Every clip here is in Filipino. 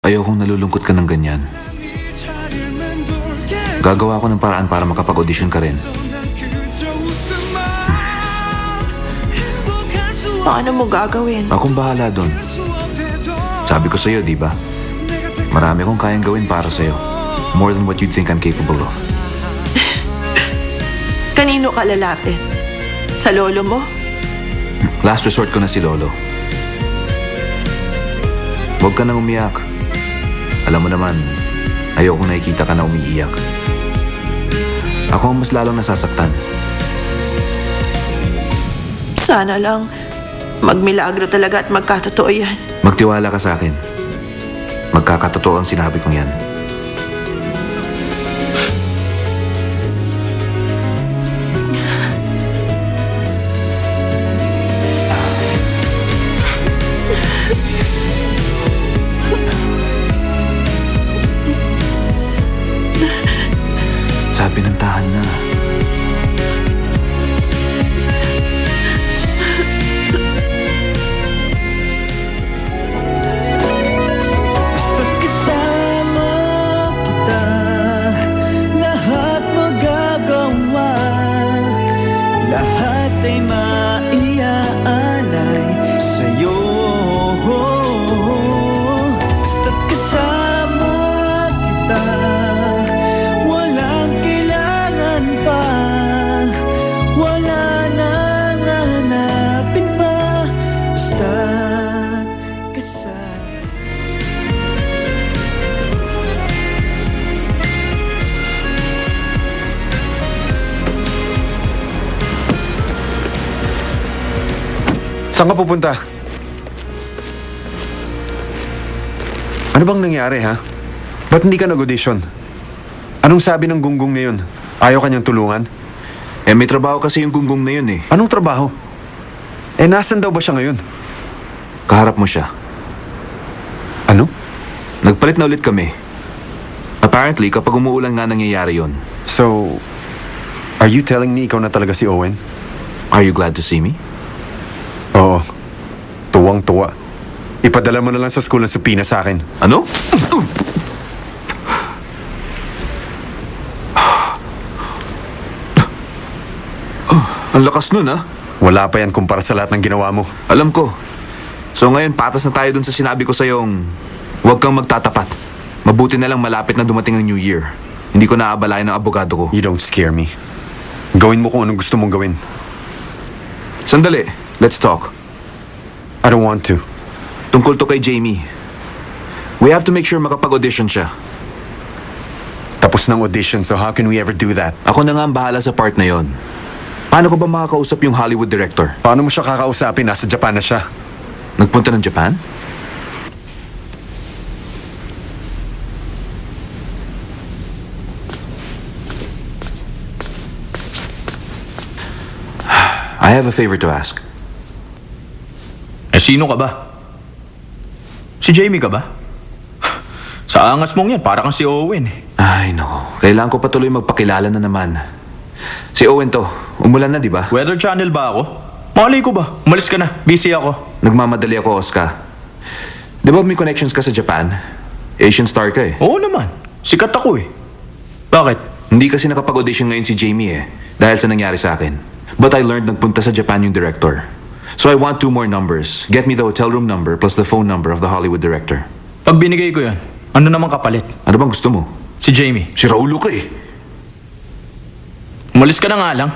Ayokong nalulungkot ka ng ganyan. Gagawa ko ng paraan para makapag-audition ka rin. Paano mo gagawin? Akong bahala doon. Sabi ko sa'yo, di ba? Marami akong kayang gawin para sa'yo. More than what you'd think I'm capable of. Kanino ka lalapit? Sa lolo mo? Last resort ko na si Lolo. Huwag ka nang umiyak. Alam mo naman, ayokong nakikita ka na umiiyak. Ako ang mas lalong nasasaktan. Sana lang magmilagro talaga at magkatotoo yan. Magtiwala ka sa akin. Magkakatotoo ang sinabi kong yan. Sabi ng tahan na. Basta't kasama kita, lahat magagawa, lahat ay maiaalay sa'yo. Basta't kasama kita, walang kailangan pa, wala nang hanapin pa, basta't kasama. Saan ka pupunta? Ano bang nangyari, ha? Ba't hindi ka nag-audition? Anong sabi ng gunggong na yun? Ayaw kanyang tulungan? May trabaho kasi yung gunggong na yun eh. Anong trabaho? Nasan daw ba siya ngayon? Kaharap mo siya. Ano? Nagpalit na ulit kami. Apparently, kapag umuulan nga nangyayari yun. So, are you telling me ikaw na talaga si Owen? Are you glad to see me? Oo. Tuwang-tuwa. Ipadala mo na lang sa school ng supina sa akin. Ano? Ang lakas nun, ha? Wala pa yan kumpara sa lahat ng ginawa mo. Alam ko. So ngayon, patas na tayo dun sa sinabi ko sa'yong huwag kang magtatapat. Mabuti na lang malapit na dumating ang New Year. Hindi ko naaabalayan ng abogado ko. You don't scare me. Gawin mo kung anong gusto mong gawin. Sandali, let's talk. I don't want to. Tungkol to kay Jamie. We have to make sure makapag-audition siya. Tapos ng audition, so how can we ever do that? Ako na nga ang bahala sa part na yon. Paano ko ba makakausap yung Hollywood director? Paano mo siya kakausapin? Nasa Japan na siya. Nagpunta ng Japan? I have a favor to ask. Sino ka ba? Si Jamie ka ba? Sa angas mong yan, para kang si Owen eh. Ay, nako. Kailangan ko patuloy magpakilala na naman. Si Owen to. Umulan na, di ba? Weather Channel ba ako? Malay ko ba? Umalis ka na. Busy ako. Nagmamadali ako, Oscar. Di ba may connections ka sa Japan? Asian star ka eh. Oo naman. Sikat ako eh. Bakit? Hindi kasi nakapag-audition ngayon si Jamie eh. Dahil sa nangyari sa akin. But I learned nagpunta sa Japan yung director. So I want 2 more numbers. Get me the hotel room number plus the phone number of the Hollywood director. Pag binigay ko yan, ano naman kapalit? Ano bang gusto mo? Si Jamie. Si Raulo ka eh. Umalis ka na nga lang.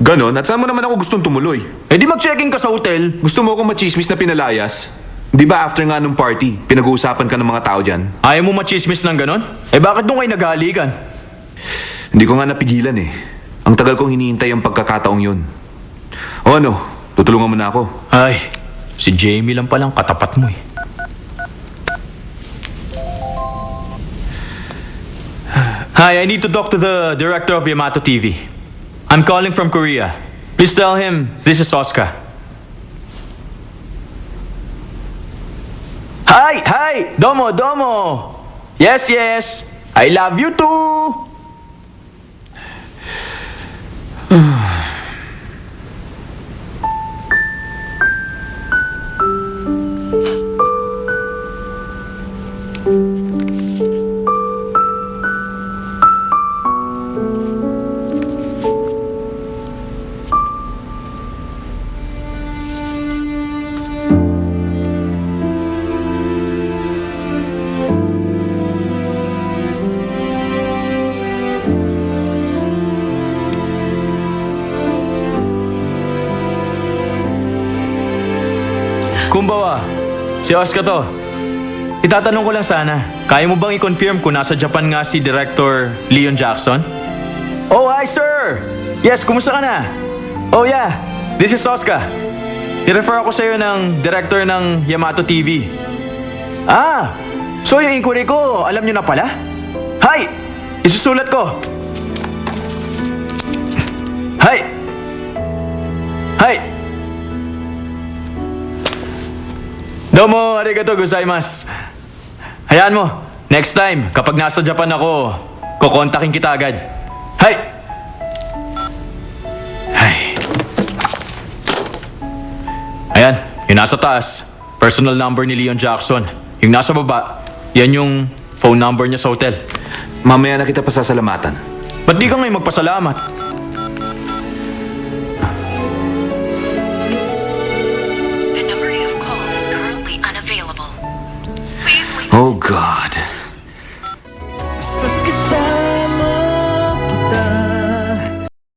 Ganon? At saan mo naman ako gustong tumuloy? Eh di mag-checking ka sa hotel. Gusto mo akong machismis na pinalayas? Di ba after nga nung party, pinag-uusapan ka ng mga tao dyan? Ayaw mo machismis ng ganon? Eh bakit nung kayo naghalikan? Hindi ko nga napigilan eh. Ang tagal kong hinihintay ang pagkakataong yun. O ano? Tutulungan mo na ako. Ay, si Jamie lang palang katapat mo eh. Hi, I need to talk to the director of Yamato TV. I'm calling from Korea. Please tell him this is Oscar. Hi! Domo! Yes, I love you too! Kumbawa, si Oscar to. Itatanong ko lang sana, kaya mo bang i-confirm kung nasa Japan nga si Director Leon Jackson? Oh, hi sir! Yes, kumusta ka na? Oh yeah, this is Oscar. I-refer ako sa'yo ng director ng Yamato TV. Ah, so yung inquiry ko, alam nyo na pala? Hi! Isusulat ko. Hi! Hi! Domo, arigato gozaimasu. Hayaan mo, next time, kapag nasa Japan ako, kukontakin kita agad. Hay! Hay. Ayan, yung nasa taas, personal number ni Leon Jackson. Yung nasa baba, yan yung phone number niya sa hotel. Mamaya na kita pasasalamatan. Ba't di ka ngayon magpasalamat? The number you have called is currently unavailable. Please leave Oh God.